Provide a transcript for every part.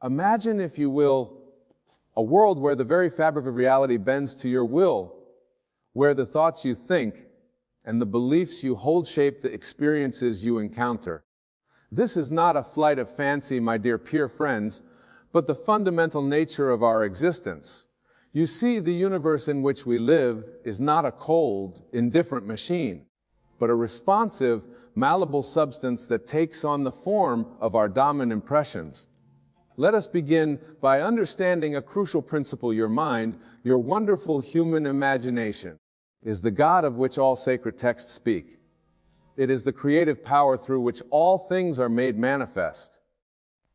Imagine, if you will, a world where the very fabric of reality bends to your will, where the thoughts you think and the beliefs you hold shape the experiences you encounter. This is not a flight of fancy, my dear peer friends, but the fundamental nature of our existence. You see, the universe in which we live is not a cold, indifferent machine, but a responsive, malleable substance that takes on the form of our dominant impressions. Let us begin by understanding a crucial principle. Your mind, your wonderful human imagination, is the God of which all sacred texts speak. It is the creative power through which all things are made manifest.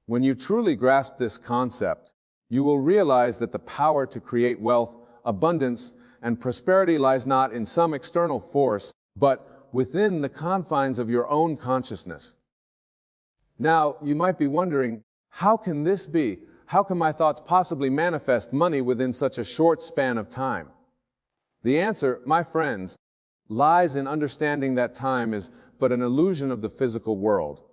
When you truly grasp this concept, you will realize that the power to create wealth, abundance, and prosperity lies not in some external force, but within the confines of your own consciousness. Now, you might be wondering, how can this be? How can my thoughts possibly manifest money within such a short span of time? The answer, my friends, lies in understanding that time is but an illusion of the physical world.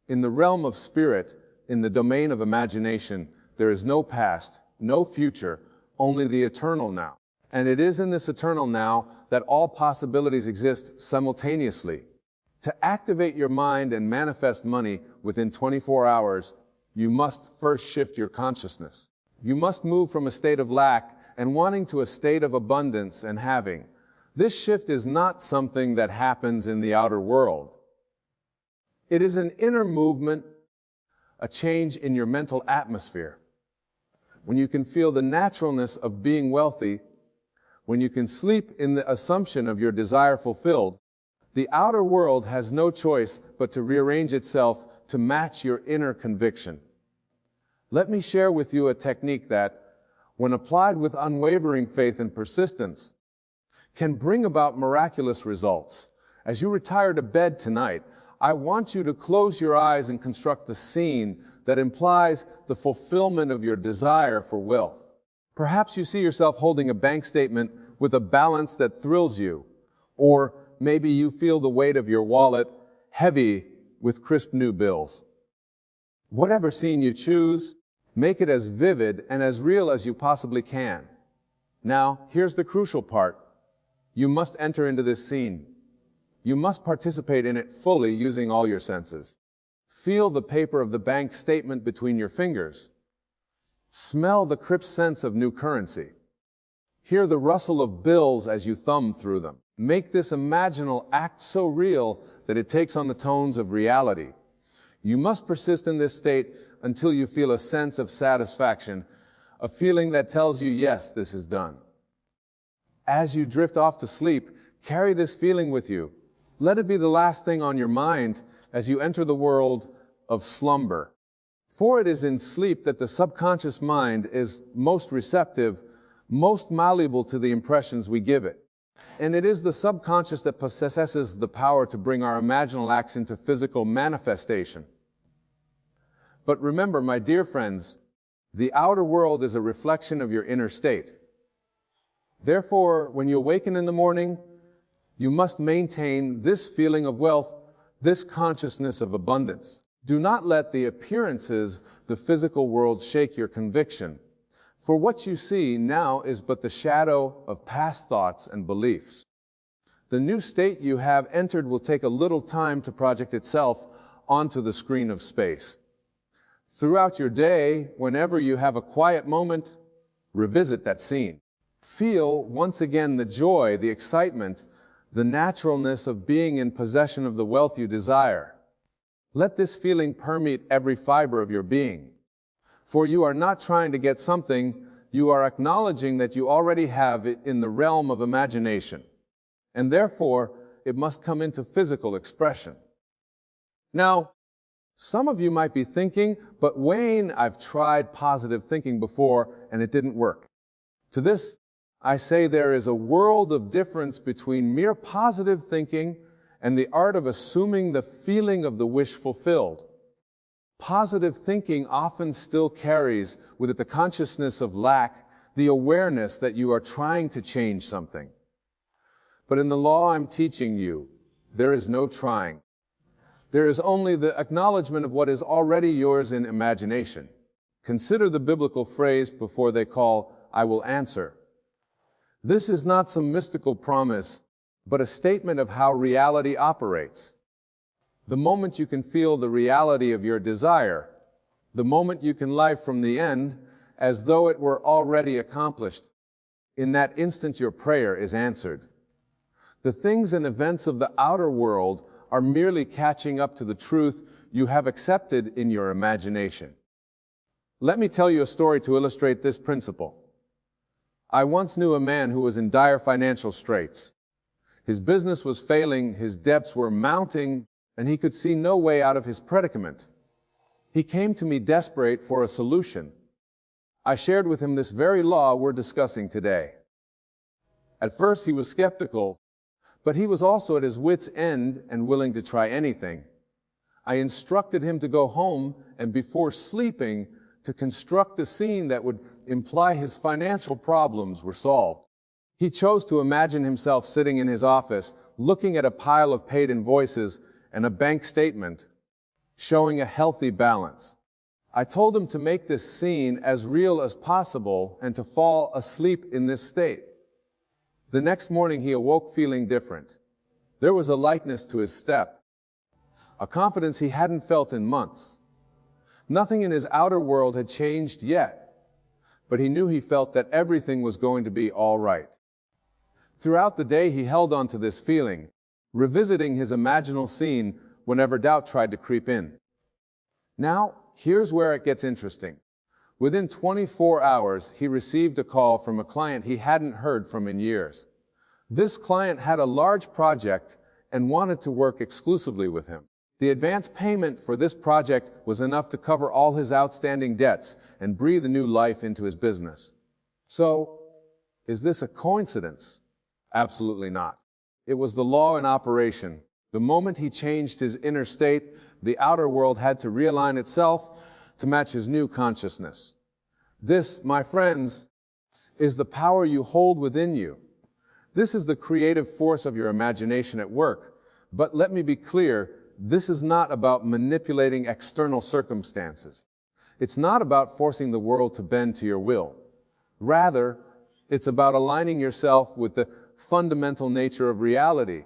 In the realm of spirit, in the domain of imagination, there is no past, no future, only the eternal now. And it is in this eternal now that all possibilities exist simultaneously. To activate your mind and manifest money within 24 hours, you must first shift your consciousness. You must move from a state of lack and wanting to a state of abundance and having. This shift is not something that happens in the outer world. It is an inner movement, a change in your mental atmosphere. When you can feel the naturalness of being wealthy, when you can sleep in the assumption of your desire fulfilled, the outer world has no choice but to rearrange itself to match your inner conviction. Let me share with you a technique that, when applied with unwavering faith and persistence, can bring about miraculous results. As you retire to bed tonight, I want you to close your eyes and construct the scene that implies the fulfillment of your desire for wealth. Perhaps you see yourself holding a bank statement with a balance that thrills you, or maybe you feel the weight of your wallet heavy with crisp new bills. Whatever scene you choose, make it as vivid and as real as you possibly can. Now, here's the crucial part. You must enter into this scene. You must participate in it fully using all your senses. Feel the paper of the bank statement between your fingers. Smell the crisp sense of new currency. Hear the rustle of bills as you thumb through them. Make this imaginal act so real that it takes on the tones of reality. You must persist in this state until you feel a sense of satisfaction, a feeling that tells you, yes, this is done. As you drift off to sleep, carry this feeling with you. Let it be the last thing on your mind as you enter the world of slumber. For it is in sleep that the subconscious mind is most receptive, most malleable to the impressions we give it. And it is the subconscious that possesses the power to bring our imaginal acts into physical manifestation. But remember, my dear friends, the outer world is a reflection of your inner state. Therefore, when you awaken in the morning, you must maintain this feeling of wealth, this consciousness of abundance. Do not let the appearances, the physical world, shake your conviction. For what you see now is but the shadow of past thoughts and beliefs. The new state you have entered will take a little time to project itself onto the screen of space. Throughout your day, whenever you have a quiet moment, revisit that scene. Feel once again the joy, the excitement, the naturalness of being in possession of the wealth you desire. Let this feeling permeate every fiber of your being. For you are not trying to get something, you are acknowledging that you already have it in the realm of imagination. And therefore, it must come into physical expression. Now, some of you might be thinking, but Wayne, I've tried positive thinking before and it didn't work. To this, I say there is a world of difference between mere positive thinking and the art of assuming the feeling of the wish fulfilled. Positive thinking often still carries with it the consciousness of lack, the awareness that you are trying to change something. But in the law I'm teaching you, there is no trying. There is only the acknowledgement of what is already yours in imagination. Consider the biblical phrase before they call, "I will answer." This is not some mystical promise, but a statement of how reality operates. The moment you can feel the reality of your desire, the moment you can live from the end as though it were already accomplished, in that instant your prayer is answered. The things and events of the outer world are merely catching up to the truth you have accepted in your imagination. Let me tell you a story to illustrate this principle. I once knew a man who was in dire financial straits. His business was failing, his debts were mounting, and he could see no way out of his predicament. He came to me desperate for a solution. I shared with him this very law we're discussing today. At first he was skeptical, but he was also at his wit's end and willing to try anything. I instructed him to go home and before sleeping to construct a scene that would imply his financial problems were solved. He chose to imagine himself sitting in his office, looking at a pile of paid invoices and a bank statement showing a healthy balance. I told him to make this scene as real as possible and to fall asleep in this state. The next morning he awoke feeling different. There was a lightness to his step, a confidence he hadn't felt in months. Nothing in his outer world had changed yet, but he knew he felt that everything was going to be all right. Throughout the day he held on to this feeling, revisiting his imaginal scene whenever doubt tried to creep in. Now, here's where it gets interesting. Within 24 hours, he received a call from a client he hadn't heard from in years. This client had a large project and wanted to work exclusively with him. The advance payment for this project was enough to cover all his outstanding debts and breathe a new life into his business. So, is this a coincidence? Absolutely not. It was the law in operation. The moment he changed his inner state, the outer world had to realign itself to match his new consciousness. This, my friends, is the power you hold within you. This is the creative force of your imagination at work. But let me be clear, this is not about manipulating external circumstances. It's not about forcing the world to bend to your will. Rather, it's about aligning yourself with the fundamental nature of reality.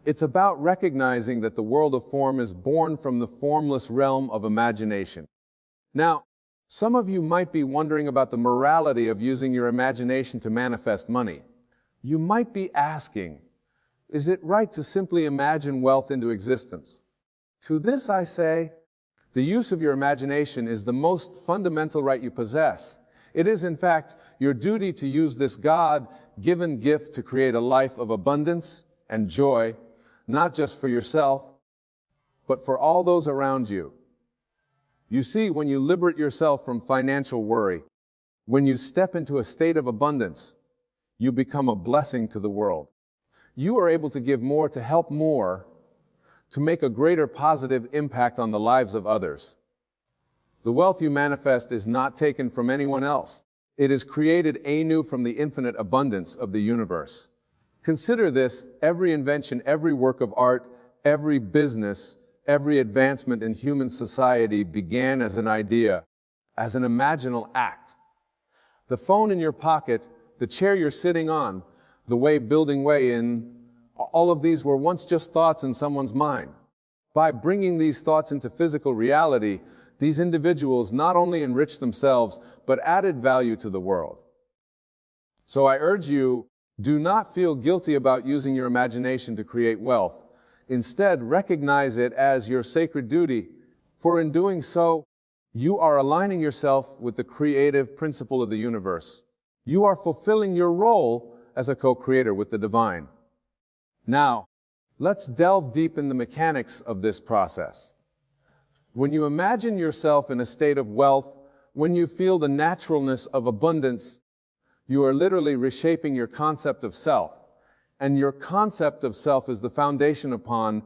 It's about recognizing that the world of form is born from the formless realm of imagination. Now, some of you might be wondering about the morality of using your imagination to manifest money. You might be asking, is it right to simply imagine wealth into existence? To this I say, the use of your imagination is the most fundamental right you possess. It is, in fact, your duty to use this God-given gift to create a life of abundance and joy, not just for yourself, but for all those around you. You see, when you liberate yourself from financial worry, when you step into a state of abundance, you become a blessing to the world. You are able to give more, to help more, to make a greater positive impact on the lives of others. The wealth you manifest is not taken from anyone else. It is created anew from the infinite abundance of the universe. Consider this: every invention, every work of art, every business, every advancement in human society began as an idea, as an imaginal act. The phone in your pocket, the chair you're sitting on, the way building way in, all of these were once just thoughts in someone's mind. By bringing these thoughts into physical reality, these individuals not only enriched themselves, but added value to the world. So I urge you, do not feel guilty about using your imagination to create wealth. Instead, recognize it as your sacred duty, for in doing so, you are aligning yourself with the creative principle of the universe. You are fulfilling your role as a co-creator with the divine. Now, let's delve deep in the mechanics of this process. When you imagine yourself in a state of wealth, when you feel the naturalness of abundance, you are literally reshaping your concept of self. And your concept of self is the foundation upon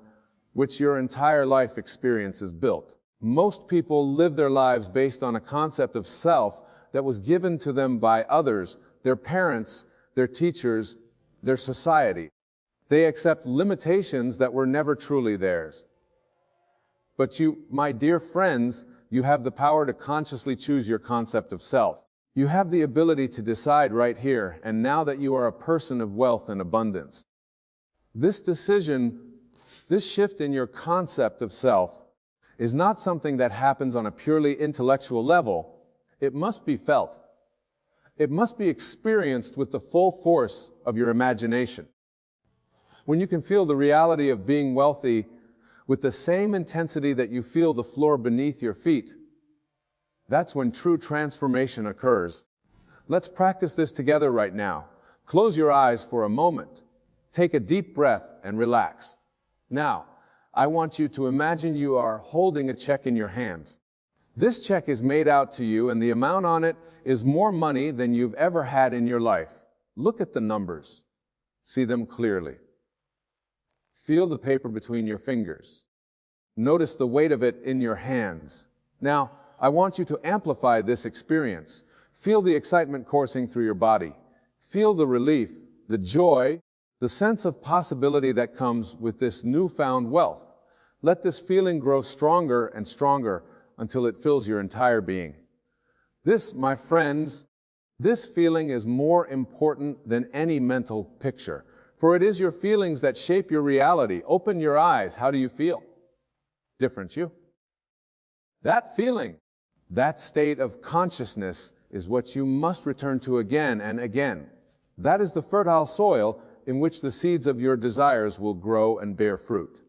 which your entire life experience is built. Most people live their lives based on a concept of self that was given to them by others, their parents, their teachers, their society. They accept limitations that were never truly theirs. But you, my dear friends, you have the power to consciously choose your concept of self. You have the ability to decide right here and now that you are a person of wealth and abundance. This decision, this shift in your concept of self, is not something that happens on a purely intellectual level. It must be felt. It must be experienced with the full force of your imagination. When you can feel the reality of being wealthy with the same intensity that you feel the floor beneath your feet, that's when true transformation occurs. Let's practice this together right now. Close your eyes for a moment. Take a deep breath and relax. Now, I want you to imagine you are holding a check in your hands. This check is made out to you, and the amount on it is more money than you've ever had in your life. Look at the numbers. See them clearly. Feel the paper between your fingers. Notice the weight of it in your hands. Now, I want you to amplify this experience. Feel the excitement coursing through your body. Feel the relief, the joy, the sense of possibility that comes with this newfound wealth. Let this feeling grow stronger and stronger until it fills your entire being. This, my friends, this feeling is more important than any mental picture, for it is your feelings that shape your reality. Open your eyes. How do you feel? Different, you? That feeling, that state of consciousness is what you must return to again and again. That is the fertile soil in which the seeds of your desires will grow and bear fruit.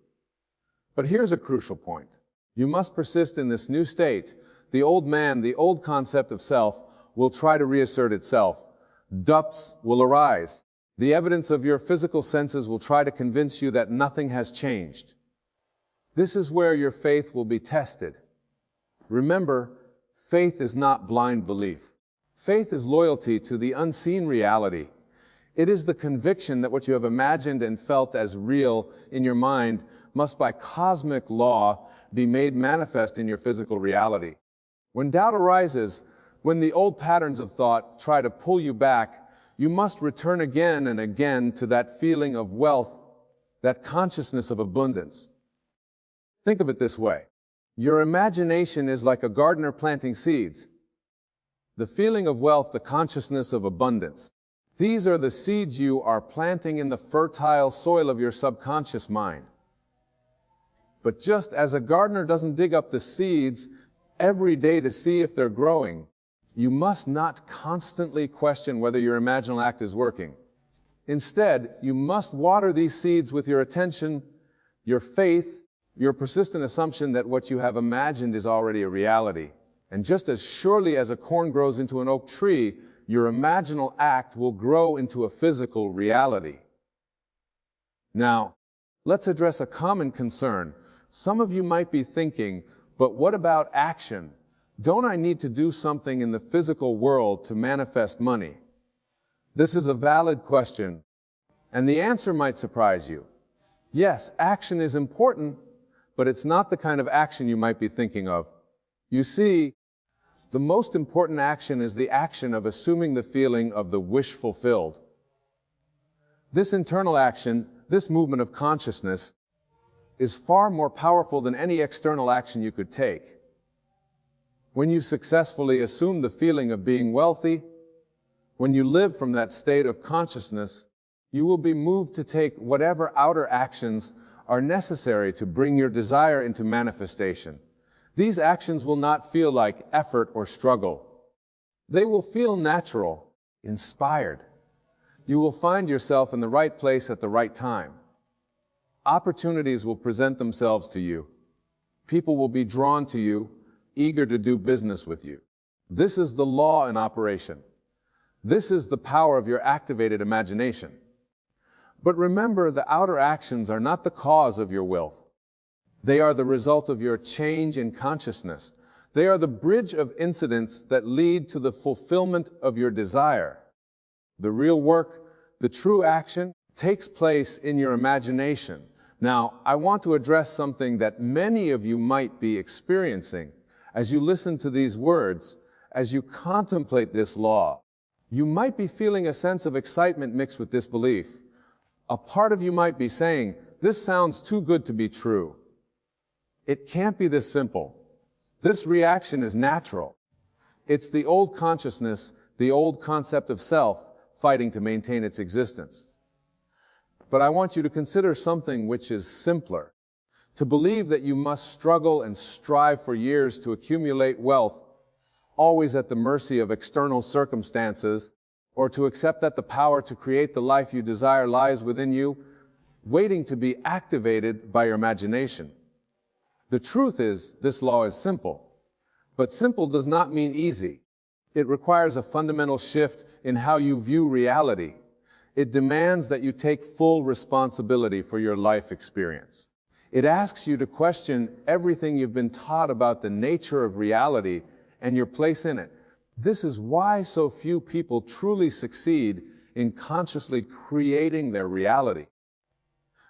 But here's a crucial point. You must persist in this new state. The old man, the old concept of self, will try to reassert itself. Doubts will arise. The evidence of your physical senses will try to convince you that nothing has changed. This is where your faith will be tested. Remember, faith is not blind belief. Faith is loyalty to the unseen reality. It is the conviction that what you have imagined and felt as real in your mind must by cosmic law be made manifest in your physical reality. When doubt arises, when the old patterns of thought try to pull you back, you must return again and again to that feeling of wealth, that consciousness of abundance. Think of it this way. Your imagination is like a gardener planting seeds. The feeling of wealth, the consciousness of abundance. These are the seeds you are planting in the fertile soil of your subconscious mind. But just as a gardener doesn't dig up the seeds every day to see if they're growing, you must not constantly question whether your imaginal act is working. Instead, you must water these seeds with your attention, your faith, your persistent assumption that what you have imagined is already a reality. And just as surely as a corn grows into an oak tree, your imaginal act will grow into a physical reality. Now, let's address a common concern. Some of you might be thinking, but what about action? Don't I need to do something in the physical world to manifest money? This is a valid question, and the answer might surprise you. Yes, action is important, but it's not the kind of action you might be thinking of. You see, the most important action is the action of assuming the feeling of the wish fulfilled. This internal action, this movement of consciousness, is far more powerful than any external action you could take. When you successfully assume the feeling of being wealthy, when you live from that state of consciousness, you will be moved to take whatever outer actions are necessary to bring your desire into manifestation. These actions will not feel like effort or struggle. They will feel natural, inspired. You will find yourself in the right place at the right time. Opportunities will present themselves to you. People will be drawn to you, eager to do business with you. This is the law in operation. This is the power of your activated imagination. But remember, the outer actions are not the cause of your wealth. They are the result of your change in consciousness. They are the bridge of incidents that lead to the fulfillment of your desire. The real work, the true action, takes place in your imagination. Now, I want to address something that many of you might be experiencing as you listen to these words, as you contemplate this law. You might be feeling a sense of excitement mixed with disbelief. A part of you might be saying, "This sounds too good to be true. It can't be this simple." This reaction is natural. It's the old consciousness, the old concept of self, fighting to maintain its existence. But I want you to consider something which is simpler. To believe that you must struggle and strive for years to accumulate wealth, always at the mercy of external circumstances, or to accept that the power to create the life you desire lies within you, waiting to be activated by your imagination. The truth is, this law is simple. But simple does not mean easy. It requires a fundamental shift in how you view reality. It demands that you take full responsibility for your life experience. It asks you to question everything you've been taught about the nature of reality and your place in it. This is why so few people truly succeed in consciously creating their reality.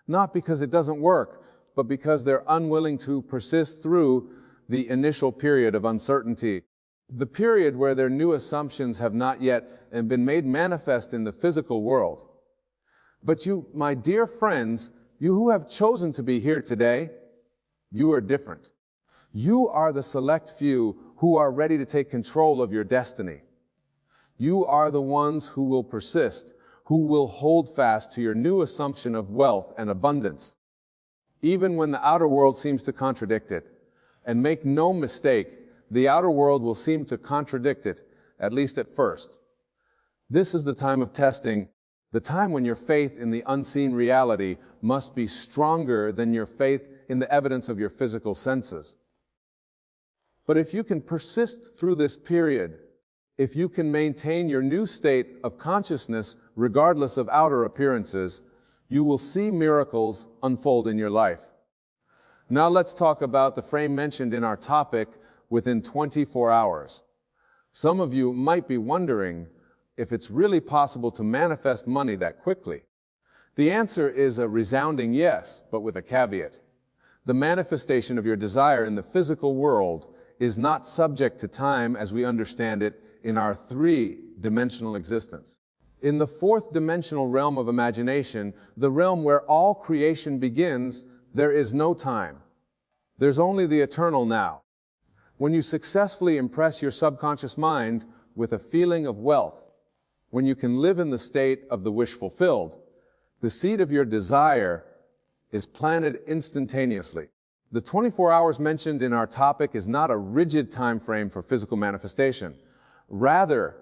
Not because it doesn't work, but because they're unwilling to persist through the initial period of uncertainty. The period where their new assumptions have not yet been made manifest in the physical world. But you, my dear friends, you who have chosen to be here today, you are different. You are the select few who are ready to take control of your destiny. You are the ones who will persist, who will hold fast to your new assumption of wealth and abundance, even when the outer world seems to contradict it. And make no mistake, the outer world will seem to contradict it, at least at first. This is the time of testing, the time when your faith in the unseen reality must be stronger than your faith in the evidence of your physical senses. But if you can persist through this period, if you can maintain your new state of consciousness regardless of outer appearances, you will see miracles unfold in your life. Now let's talk about the frame mentioned in our topic, within 24 hours. Some of you might be wondering if it's really possible to manifest money that quickly. The answer is a resounding yes, but with a caveat. The manifestation of your desire in the physical world is not subject to time as we understand it in our three-dimensional existence. In the fourth-dimensional realm of imagination, the realm where all creation begins, there is no time. There's only the eternal now. When you successfully impress your subconscious mind with a feeling of wealth, when you can live in the state of the wish fulfilled, the seed of your desire is planted instantaneously. The 24 hours mentioned in our topic is not a rigid time frame for physical manifestation. Rather,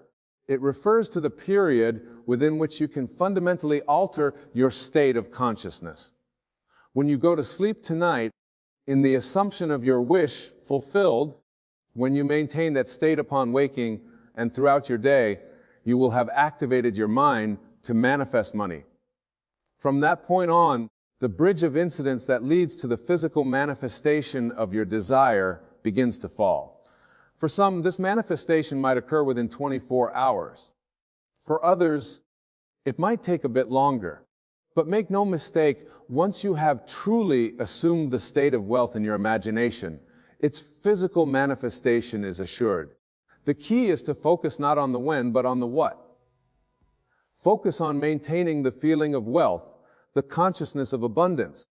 it refers to the period within which you can fundamentally alter your state of consciousness. When you go to sleep tonight, in the assumption of your wish fulfilled, when you maintain that state upon waking and throughout your day, you will have activated your mind to manifest money. From that point on, the bridge of incidents that leads to the physical manifestation of your desire begins to fall. For some, this manifestation might occur within 24 hours. For others, it might take a bit longer. But make no mistake, once you have truly assumed the state of wealth in your imagination, its physical manifestation is assured. The key is to focus not on the when, but on the what. Focus on maintaining the feeling of wealth, the consciousness of abundance.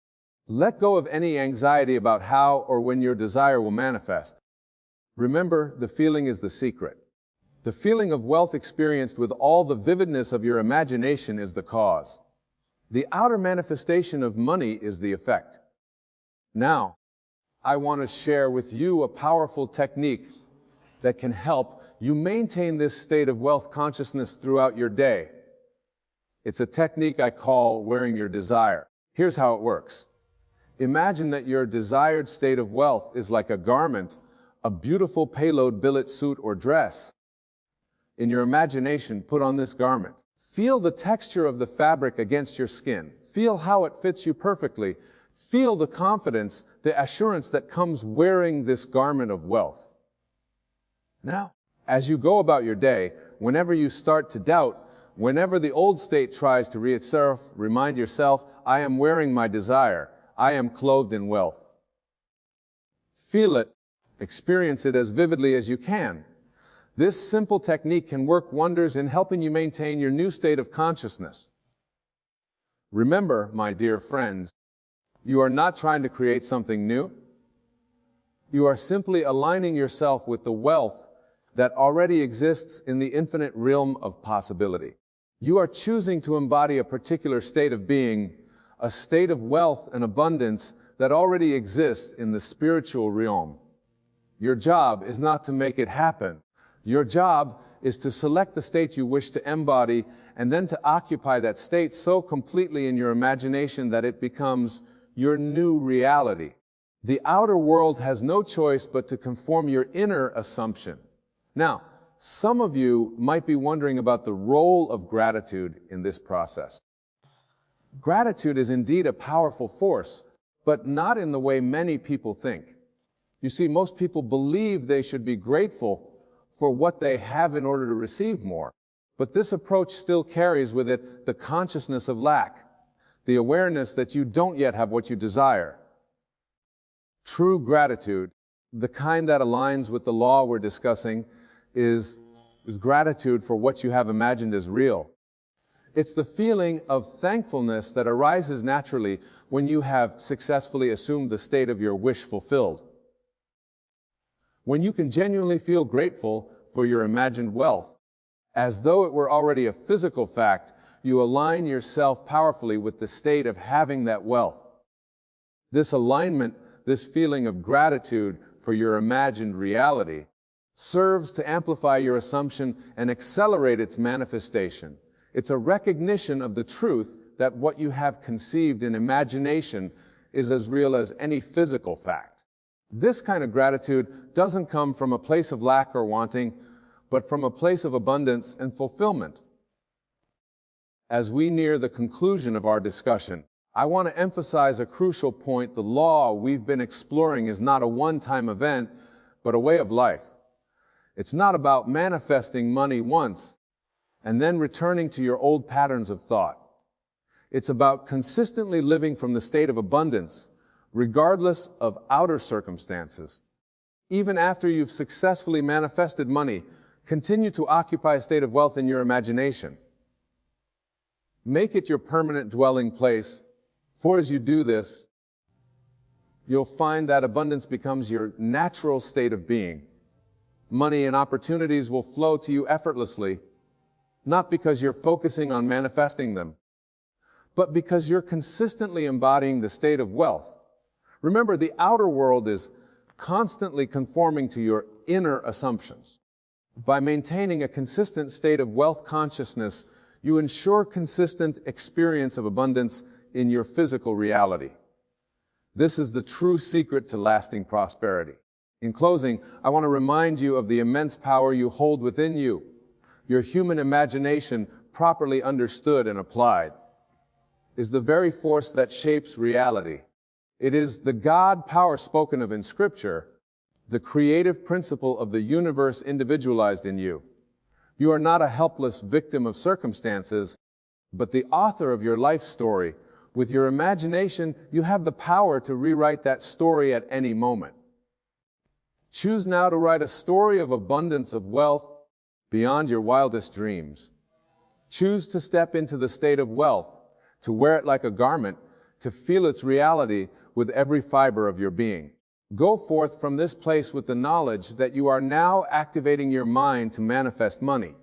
Let go of any anxiety about how or when your desire will manifest. Remember, the feeling is the secret. The feeling of wealth experienced with all the vividness of your imagination is the cause. The outer manifestation of money is the effect. Now, I want to share with you a powerful technique that can help you maintain this state of wealth consciousness throughout your day. It's a technique I call wearing your desire. Here's how it works. Imagine that your desired state of wealth is like a garment, a beautiful payload billet suit or dress. In your imagination, put on this garment. Feel the texture of the fabric against your skin. Feel how it fits you perfectly. Feel the confidence, the assurance that comes wearing this garment of wealth. Now, as you go about your day, whenever you start to doubt, whenever the old state tries to resurf, remind yourself, I am wearing my desire. I am clothed in wealth. Feel it. Experience it as vividly as you can. This simple technique can work wonders in helping you maintain your new state of consciousness. Remember, my dear friends, you are not trying to create something new. You are simply aligning yourself with the wealth that already exists in the infinite realm of possibility. You are choosing to embody a particular state of being, a state of wealth and abundance that already exists in the spiritual realm. Your job is not to make it happen. Your job is to select the state you wish to embody and then to occupy that state so completely in your imagination that it becomes your new reality. The outer world has no choice but to conform your inner assumption. Now, some of you might be wondering about the role of gratitude in this process. Gratitude is indeed a powerful force, but not in the way many people think. You see, most people believe they should be grateful for what they have in order to receive more. But this approach still carries with it the consciousness of lack, the awareness that you don't yet have what you desire. True gratitude, the kind that aligns with the law we're discussing, is gratitude for what you have imagined as real. It's the feeling of thankfulness that arises naturally when you have successfully assumed the state of your wish fulfilled. When you can genuinely feel grateful for your imagined wealth, as though it were already a physical fact, you align yourself powerfully with the state of having that wealth. This alignment, this feeling of gratitude for your imagined reality, serves to amplify your assumption and accelerate its manifestation. It's a recognition of the truth that what you have conceived in imagination is as real as any physical fact. This kind of gratitude doesn't come from a place of lack or wanting, but from a place of abundance and fulfillment. As we near the conclusion of our discussion, I want to emphasize a crucial point. The law we've been exploring is not a one-time event, but a way of life. It's not about manifesting money once and then returning to your old patterns of thought. It's about consistently living from the state of abundance, regardless of outer circumstances. Even after you've successfully manifested money, continue to occupy a state of wealth in your imagination. Make it your permanent dwelling place, for as you do this, you'll find that abundance becomes your natural state of being. Money and opportunities will flow to you effortlessly, not because you're focusing on manifesting them, but because you're consistently embodying the state of wealth. Remember, the outer world is constantly conforming to your inner assumptions. By maintaining a consistent state of wealth consciousness, you ensure consistent experience of abundance in your physical reality. This is the true secret to lasting prosperity. In closing, I want to remind you of the immense power you hold within you. Your human imagination, properly understood and applied, is the very force that shapes reality. It is the God power spoken of in Scripture, the creative principle of the universe individualized in you. You are not a helpless victim of circumstances, but the author of your life story. With your imagination, you have the power to rewrite that story at any moment. Choose now to write a story of abundance of wealth beyond your wildest dreams. Choose to step into the state of wealth, to wear it like a garment, to feel its reality with every fiber of your being. Go forth from this place with the knowledge that you are now activating your mind to manifest money.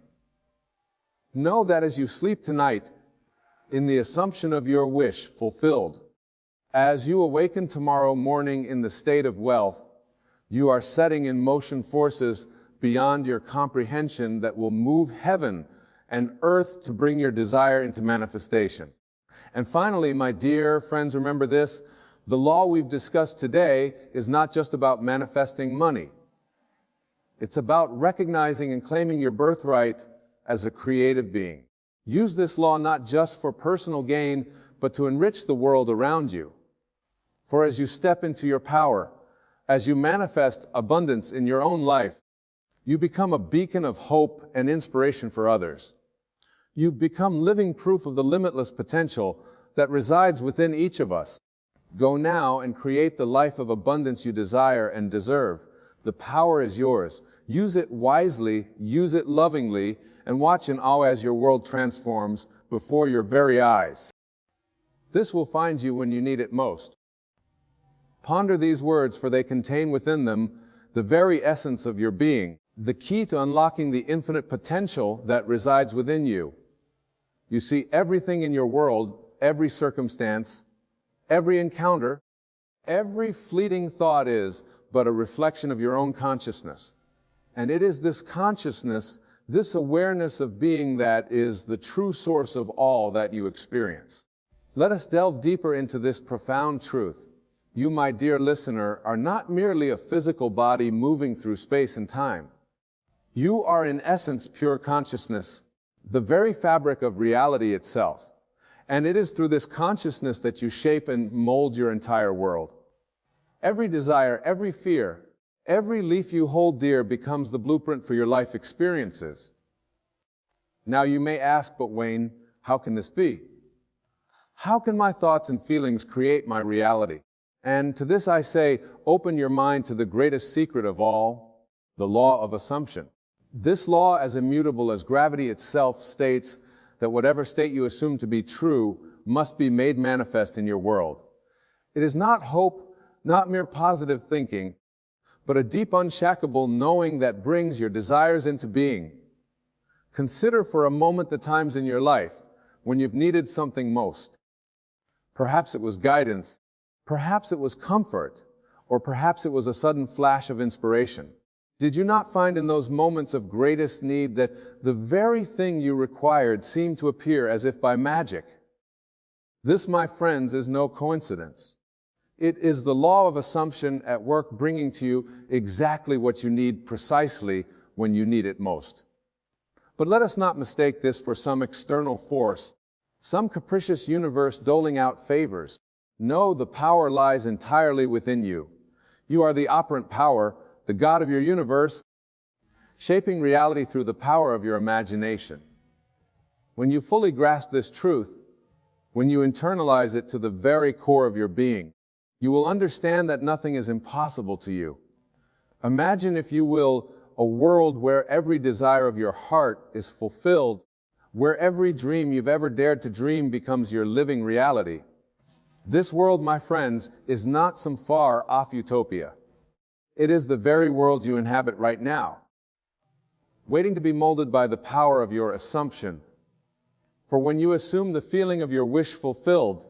Know that as you sleep tonight, in the assumption of your wish fulfilled, as you awaken tomorrow morning in the state of wealth, you are setting in motion forces beyond your comprehension that will move heaven and earth to bring your desire into manifestation. And finally, my dear friends, remember this: the law we've discussed today is not just about manifesting money. It's about recognizing and claiming your birthright as a creative being. Use this law not just for personal gain, but to enrich the world around you. For as you step into your power, as you manifest abundance in your own life, you become a beacon of hope and inspiration for others. You become living proof of the limitless potential that resides within each of us. Go now and create the life of abundance you desire and deserve. The power is yours. Use it wisely, use it lovingly, and watch in awe as your world transforms before your very eyes. This will find you when you need it most. Ponder these words, for they contain within them the very essence of your being, the key to unlocking the infinite potential that resides within you. You see, everything in your world, every circumstance, every encounter, every fleeting thought is but a reflection of your own consciousness. And it is this consciousness, this awareness of being, that is the true source of all that you experience. Let us delve deeper into this profound truth. You, my dear listener, are not merely a physical body moving through space and time. You are in essence pure consciousness, the very fabric of reality itself. And it is through this consciousness that you shape and mold your entire world. Every desire, every fear, every leaf you hold dear becomes the blueprint for your life experiences. Now you may ask, but Wayne, how can this be? How can my thoughts and feelings create my reality? And to this I say, open your mind to the greatest secret of all, the law of assumption. This law, as immutable as gravity itself, states that whatever state you assume to be true must be made manifest in your world. It is not hope, not mere positive thinking, but a deep, unshakable knowing that brings your desires into being. Consider for a moment the times in your life when you've needed something most. Perhaps it was guidance, perhaps it was comfort, or perhaps it was a sudden flash of inspiration. Did you not find in those moments of greatest need that the very thing you required seemed to appear as if by magic? This, my friends, is no coincidence. It is the law of assumption at work, bringing to you exactly what you need precisely when you need it most. But let us not mistake this for some external force, some capricious universe doling out favors. No, the power lies entirely within you. You are the operant power, the God of your universe, shaping reality through the power of your imagination. When you fully grasp this truth, when you internalize it to the very core of your being, you will understand that nothing is impossible to you. Imagine, if you will, a world where every desire of your heart is fulfilled, where every dream you've ever dared to dream becomes your living reality. This world, my friends, is not some far-off utopia. It is the very world you inhabit right now, waiting to be molded by the power of your assumption. For when you assume the feeling of your wish fulfilled,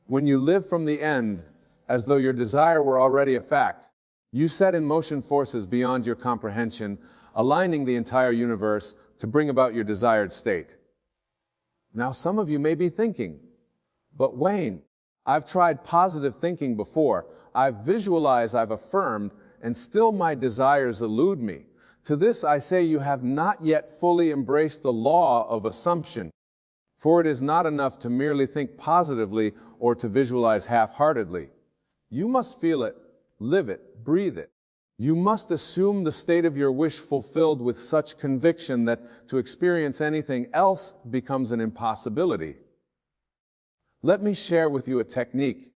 when you live from the end as though your desire were already a fact, you set in motion forces beyond your comprehension, aligning the entire universe to bring about your desired state. Now, some of you may be thinking, but Wayne, I've tried positive thinking before. I've visualized, I've affirmed, and still my desires elude me. To this I say, you have not yet fully embraced the law of assumption. For it is not enough to merely think positively or to visualize half-heartedly. You must feel it, live it, breathe it. You must assume the state of your wish fulfilled with such conviction that to experience anything else becomes an impossibility. Let me share with you a technique,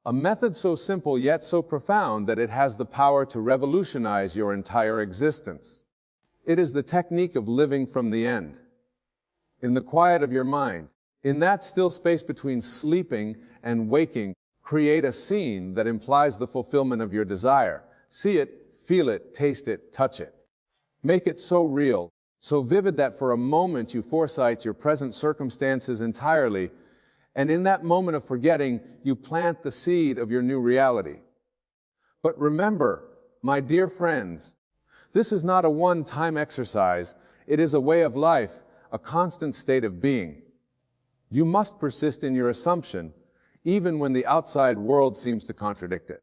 a method so simple yet so profound that it has the power to revolutionize your entire existence. It is the technique of living from the end. In the quiet of your mind, in that still space between sleeping and waking, create a scene that implies the fulfillment of your desire. See it, feel it, taste it, touch it. Make it so real, so vivid that for a moment you foresight your present circumstances entirely, and in that moment of forgetting, you plant the seed of your new reality. But remember, my dear friends, this is not a one-time exercise. It is a way of life, a constant state of being. You must persist in your assumption, even when the outside world seems to contradict it.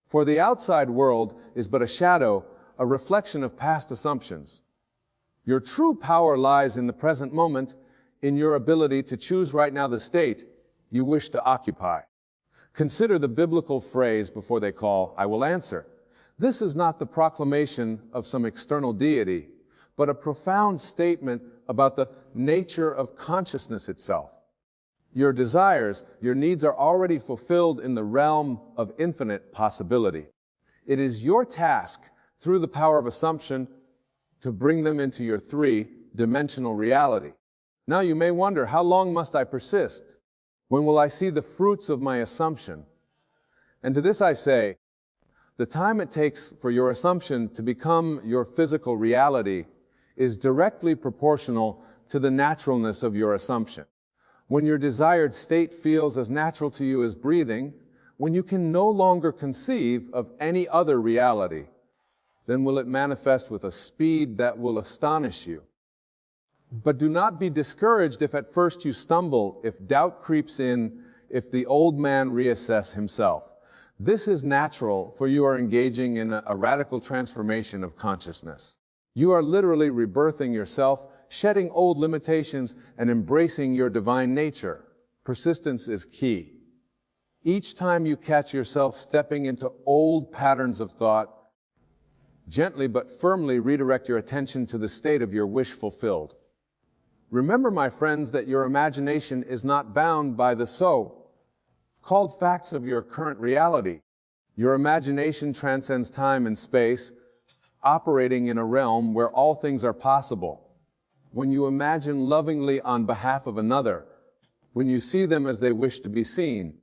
For the outside world is but a shadow, a reflection of past assumptions. Your true power lies in the present moment, in your ability to choose right now the state you wish to occupy. Consider the biblical phrase before they call, "I will answer." This is not the proclamation of some external deity, but a profound statement about the nature of consciousness itself. Your desires, your needs are already fulfilled in the realm of infinite possibility. It is your task, through the power of assumption, to bring them into your three-dimensional reality. Now you may wonder, how long must I persist? When will I see the fruits of my assumption? And to this I say, the time it takes for your assumption to become your physical reality is directly proportional to the naturalness of your assumption. When your desired state feels as natural to you as breathing, when you can no longer conceive of any other reality, then will it manifest with a speed that will astonish you. But do not be discouraged if at first you stumble, if doubt creeps in, if the old man reassess himself. This is natural, for you are engaging in a radical transformation of consciousness. You are literally rebirthing yourself, shedding old limitations, and embracing your divine nature. Persistence is key. Each time you catch yourself stepping into old patterns of thought, gently but firmly redirect your attention to the state of your wish fulfilled. Remember, my friends, that your imagination is not bound by the so-called facts of your current reality. Your imagination transcends time and space, operating in a realm where all things are possible. When you imagine lovingly on behalf of another, when you see them as they wish to be seen,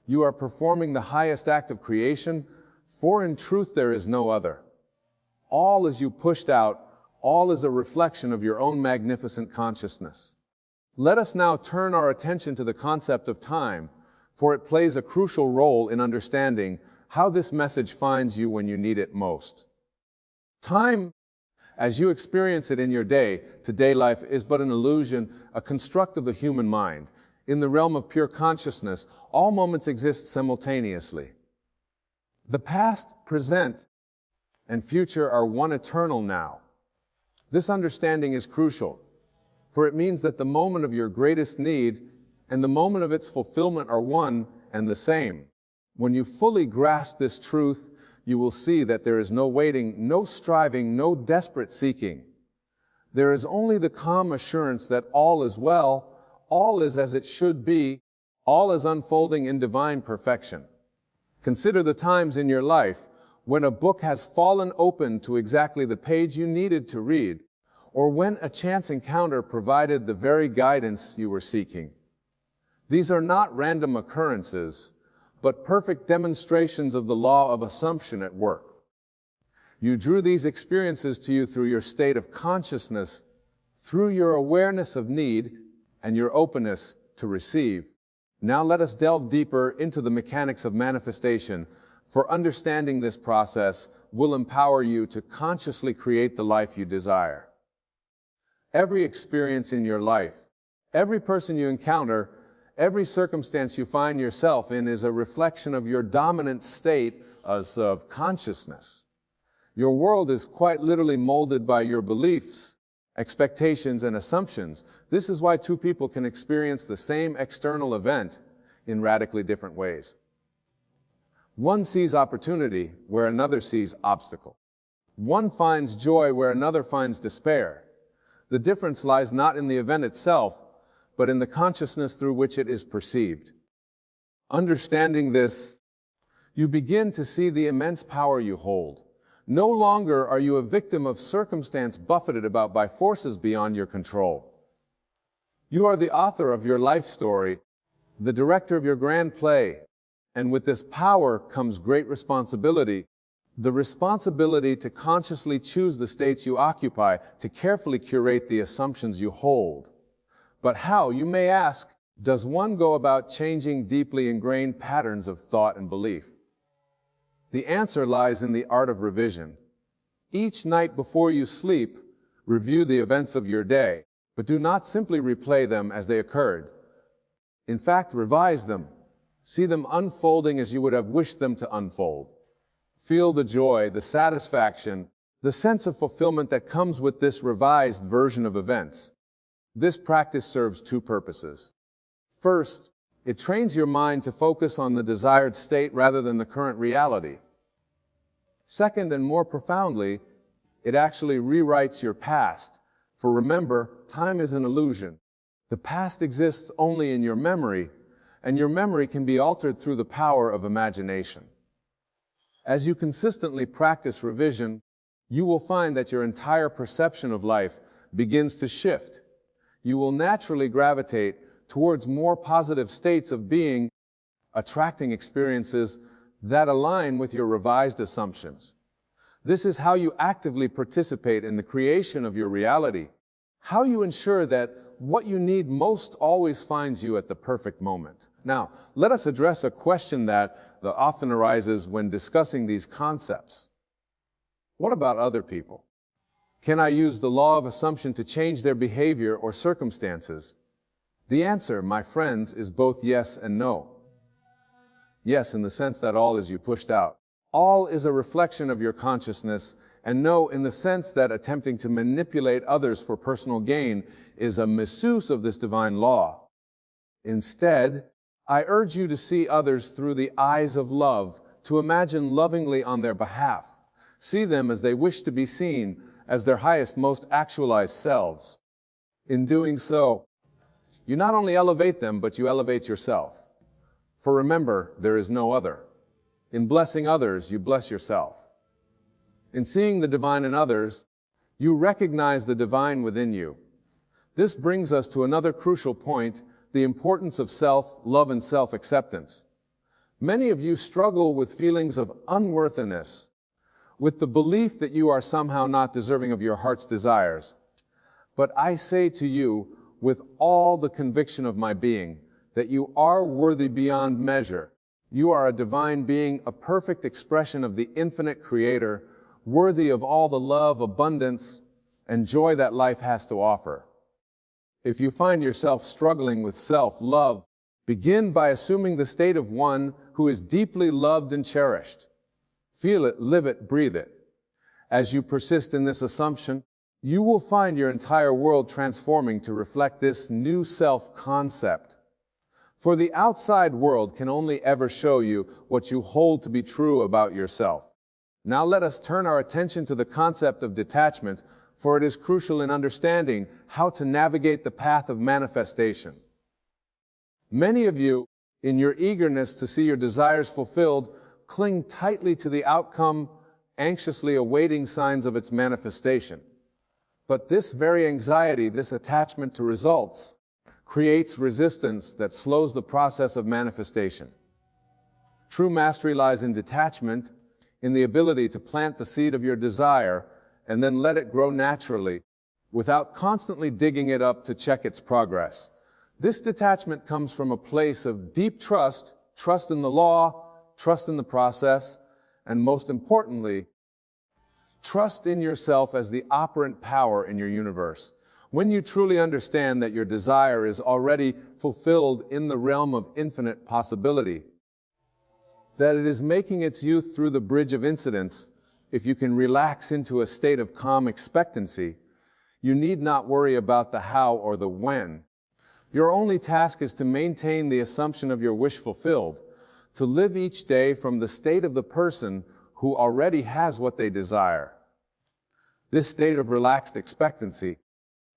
you are performing the highest act of creation, for in truth there is no other. All as you pushed out, all is a reflection of your own magnificent consciousness. Let us now turn our attention to the concept of time, for it plays a crucial role in understanding how this message finds you when you need it most. Time, as you experience it in your day-to-day life, is but an illusion, a construct of the human mind. In the realm of pure consciousness, all moments exist simultaneously. The past, present, and future are one eternal now. This understanding is crucial, for it means that the moment of your greatest need and the moment of its fulfillment are one and the same. When you fully grasp this truth, you will see that there is no waiting, no striving, no desperate seeking. There is only the calm assurance that all is well, all is as it should be, all is unfolding in divine perfection. Consider the times in your life when a book has fallen open to exactly the page you needed to read, or when a chance encounter provided the very guidance you were seeking. These are not random occurrences, but perfect demonstrations of the law of assumption at work. You drew these experiences to you through your state of consciousness, through your awareness of need, and your openness to receive. Now let us delve deeper into the mechanics of manifestation, for understanding this process will empower you to consciously create the life you desire. Every experience in your life, every person you encounter, every circumstance you find yourself in is a reflection of your dominant state of consciousness. Your world is quite literally molded by your beliefs, expectations, and assumptions. This is why two people can experience the same external event in radically different ways. One sees opportunity where another sees obstacle. One finds joy where another finds despair. The difference lies not in the event itself, but in the consciousness through which it is perceived. Understanding this, you begin to see the immense power you hold. No longer are you a victim of circumstance buffeted about by forces beyond your control. You are the author of your life story, the director of your grand play, and with this power comes great responsibility. The responsibility to consciously choose the states you occupy, to carefully curate the assumptions you hold. But how, you may ask, does one go about changing deeply ingrained patterns of thought and belief? The answer lies in the art of revision. Each night before you sleep, review the events of your day, but do not simply replay them as they occurred. In fact, revise them. See them unfolding as you would have wished them to unfold. Feel the joy, the satisfaction, the sense of fulfillment that comes with this revised version of events. This practice serves two purposes. First, it trains your mind to focus on the desired state rather than the current reality. Second, and more profoundly, it actually rewrites your past. For remember, time is an illusion. The past exists only in your memory, and your memory can be altered through the power of imagination. As you consistently practice revision, you will find that your entire perception of life begins to shift. You will naturally gravitate towards more positive states of being, attracting experiences that align with your revised assumptions. This is how you actively participate in the creation of your reality, how you ensure that what you need most always finds you at the perfect moment. Now, let us address a question that often arises when discussing these concepts. What about other people? Can I use the law of assumption to change their behavior or circumstances? The answer, my friends, is both yes and no. Yes, in the sense that all is you pushed out. All is a reflection of your consciousness, and no, in the sense that attempting to manipulate others for personal gain is a misuse of this divine law. Instead, I urge you to see others through the eyes of love, to imagine lovingly on their behalf. See them as they wish to be seen, as their highest, most actualized selves. In doing so, you not only elevate them, but you elevate yourself. For remember, there is no other. In blessing others, you bless yourself. In seeing the divine in others, you recognize the divine within you. This brings us to another crucial point, the importance of self-love and self-acceptance. Many of you struggle with feelings of unworthiness, with the belief that you are somehow not deserving of your heart's desires. But I say to you, with all the conviction of my being, that you are worthy beyond measure. You are a divine being, a perfect expression of the infinite Creator, worthy of all the love, abundance, and joy that life has to offer. If you find yourself struggling with self-love, begin by assuming the state of one who is deeply loved and cherished. Feel it, live it, breathe it. As you persist in this assumption, you will find your entire world transforming to reflect this new self-concept. For the outside world can only ever show you what you hold to be true about yourself. Now let us turn our attention to the concept of detachment, for it is crucial in understanding how to navigate the path of manifestation. Many of you, in your eagerness to see your desires fulfilled, cling tightly to the outcome, anxiously awaiting signs of its manifestation. But this very anxiety, this attachment to results, creates resistance that slows the process of manifestation. True mastery lies in detachment, in the ability to plant the seed of your desire and then let it grow naturally, without constantly digging it up to check its progress. This detachment comes from a place of deep trust, trust in the law, trust in the process, and most importantly, trust in yourself as the operant power in your universe. When you truly understand that your desire is already fulfilled in the realm of infinite possibility, that it is making its youth through the bridge of incidents, if you can relax into a state of calm expectancy, you need not worry about the how or the when. Your only task is to maintain the assumption of your wish fulfilled, to live each day from the state of the person who already has what they desire. This state of relaxed expectancy,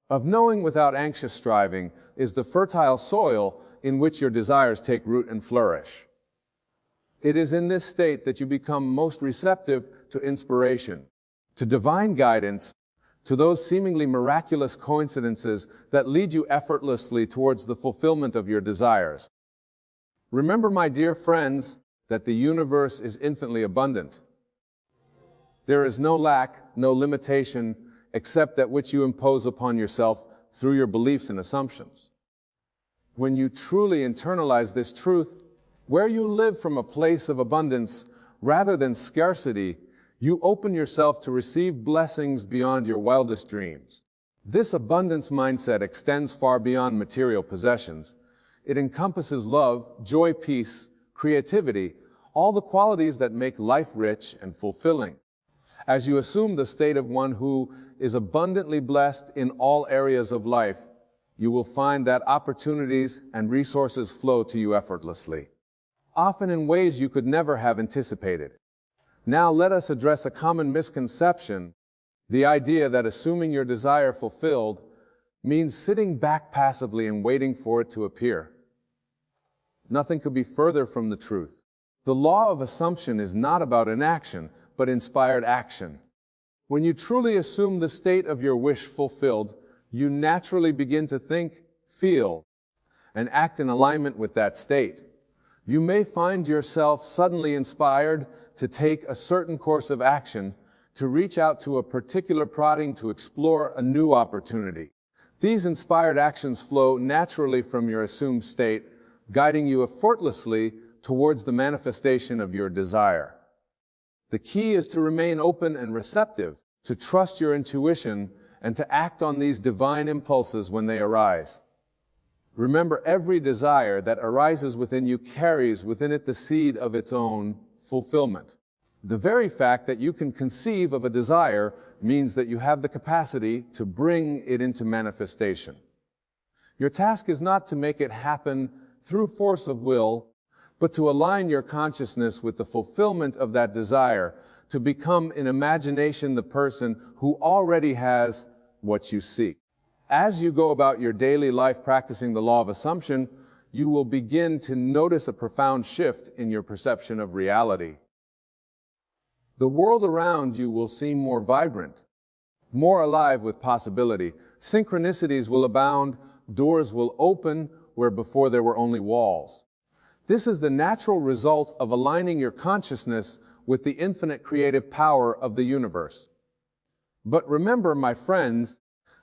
of knowing without anxious striving, is the fertile soil in which your desires take root and flourish. It is in this state that you become most receptive to inspiration, to divine guidance, to those seemingly miraculous coincidences that lead you effortlessly towards the fulfillment of your desires. Remember, my dear friends, that the universe is infinitely abundant. There is no lack, no limitation, except that which you impose upon yourself through your beliefs and assumptions. When you truly internalize this truth, where you live from a place of abundance rather than scarcity, you open yourself to receive blessings beyond your wildest dreams. This abundance mindset extends far beyond material possessions. It encompasses love, joy, peace, creativity, all the qualities that make life rich and fulfilling. As you assume the state of one who is abundantly blessed in all areas of life, you will find that opportunities and resources flow to you effortlessly, often in ways you could never have anticipated. Now let us address a common misconception, the idea that assuming your desire fulfilled means sitting back passively and waiting for it to appear. Nothing could be further from the truth. The law of assumption is not about inaction, but inspired action. When you truly assume the state of your wish fulfilled, you naturally begin to think, feel, and act in alignment with that state. You may find yourself suddenly inspired to take a certain course of action, to reach out to a particular prodding, to explore a new opportunity. These inspired actions flow naturally from your assumed state, guiding you effortlessly towards the manifestation of your desire. The key is to remain open and receptive, to trust your intuition, and to act on these divine impulses when they arise. Remember, every desire that arises within you carries within it the seed of its own fulfillment. The very fact that you can conceive of a desire means that you have the capacity to bring it into manifestation. Your task is not to make it happen through force of will, but to align your consciousness with the fulfillment of that desire, to become in imagination the person who already has what you seek. As you go about your daily life practicing the law of assumption, you will begin to notice a profound shift in your perception of reality. The world around you will seem more vibrant, more alive with possibility. Synchronicities will abound, doors will open where before there were only walls. This is the natural result of aligning your consciousness with the infinite creative power of the universe. But remember, my friends,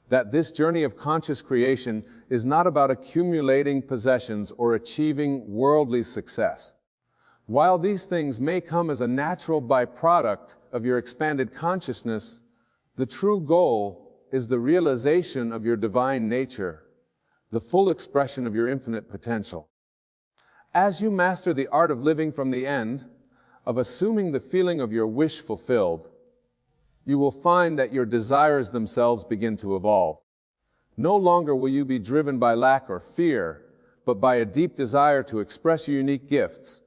that this journey of conscious creation is not about accumulating possessions or achieving worldly success. While these things may come as a natural byproduct of your expanded consciousness, the true goal is the realization of your divine nature, the full expression of your infinite potential. As you master the art of living from the end, of assuming the feeling of your wish fulfilled, you will find that your desires themselves begin to evolve. No longer will you be driven by lack or fear, but by a deep desire to express your unique gifts,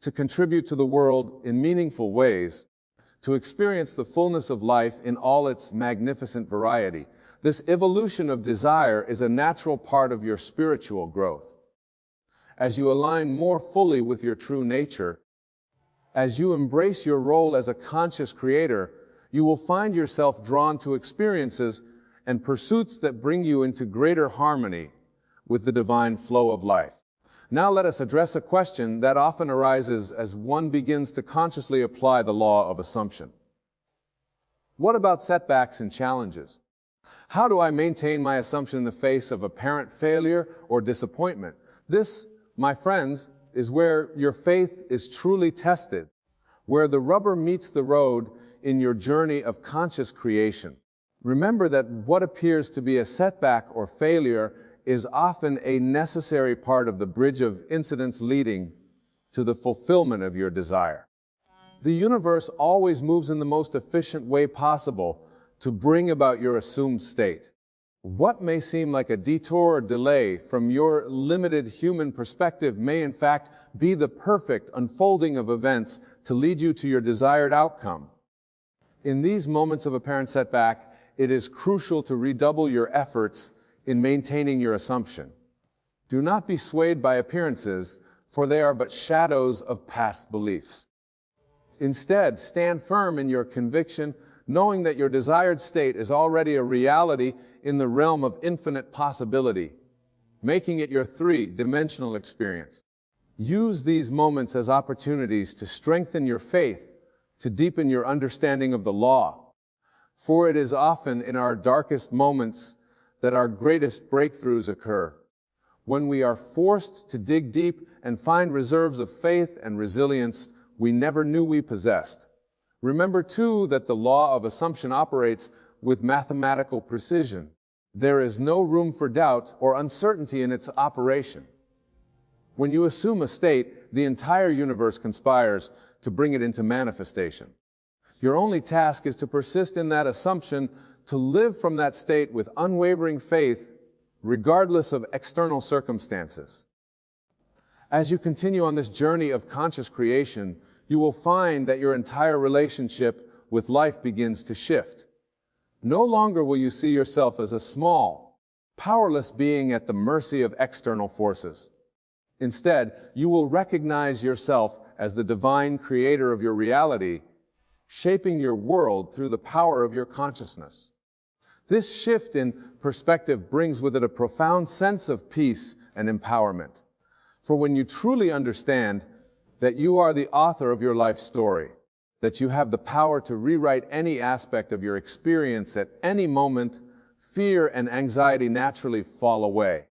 to contribute to the world in meaningful ways, to experience the fullness of life in all its magnificent variety. This evolution of desire is a natural part of your spiritual growth. As you align more fully with your true nature, as you embrace your role as a conscious creator, you will find yourself drawn to experiences and pursuits that bring you into greater harmony with the divine flow of life. Now let us address a question that often arises as one begins to consciously apply the law of assumption. What about setbacks and challenges? How do I maintain my assumption in the face of apparent failure or disappointment? This, my friends, is where your faith is truly tested, where the rubber meets the road in your journey of conscious creation. Remember that what appears to be a setback or failure is often a necessary part of the bridge of incidents leading to the fulfillment of your desire. The universe always moves in the most efficient way possible to bring about your assumed state. What may seem like a detour or delay from your limited human perspective may in fact be the perfect unfolding of events to lead you to your desired outcome. In these moments of apparent setback, it is crucial to redouble your efforts in maintaining your assumption. Do not be swayed by appearances, for they are but shadows of past beliefs. Instead, stand firm in your conviction, knowing that your desired state is already a reality in the realm of infinite possibility, making it your three-dimensional experience. Use these moments as opportunities to strengthen your faith, to deepen your understanding of the law. For it is often in our darkest moments that our greatest breakthroughs occur, when we are forced to dig deep and find reserves of faith and resilience we never knew we possessed. Remember, too, that the law of assumption operates with mathematical precision. There is no room for doubt or uncertainty in its operation. When you assume a state, the entire universe conspires to bring it into manifestation. Your only task is to persist in that assumption, to live from that state with unwavering faith, regardless of external circumstances. As you continue on this journey of conscious creation, you will find that your entire relationship with life begins to shift. No longer will you see yourself as a small, powerless being at the mercy of external forces. Instead, you will recognize yourself as the divine creator of your reality, shaping your world through the power of your consciousness. This shift in perspective brings with it a profound sense of peace and empowerment. For when you truly understand that you are the author of your life story, that you have the power to rewrite any aspect of your experience at any moment, fear and anxiety naturally fall away.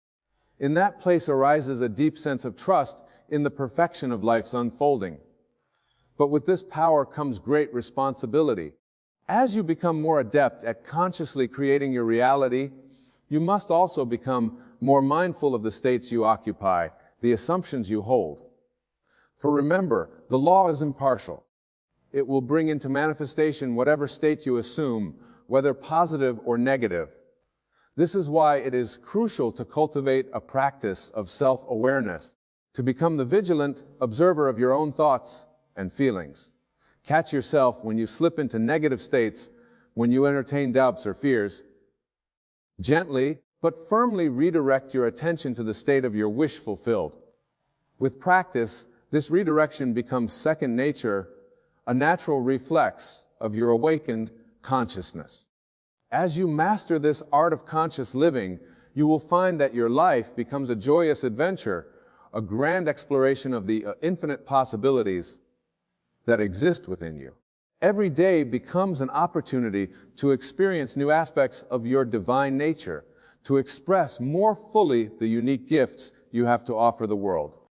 In that place arises a deep sense of trust in the perfection of life's unfolding. But with this power comes great responsibility. As you become more adept at consciously creating your reality, you must also become more mindful of the states you occupy, the assumptions you hold. For remember, the law is impartial. It will bring into manifestation whatever state you assume, whether positive or negative. This is why it is crucial to cultivate a practice of self-awareness, to become the vigilant observer of your own thoughts and feelings. Catch yourself when you slip into negative states, when you entertain doubts or fears. Gently, but firmly redirect your attention to the state of your wish fulfilled. With practice, this redirection becomes second nature, a natural reflex of your awakened consciousness. As you master this art of conscious living, you will find that your life becomes a joyous adventure, a grand exploration of the infinite possibilities that exist within you. Every day becomes an opportunity to experience new aspects of your divine nature, to express more fully the unique gifts you have to offer the world.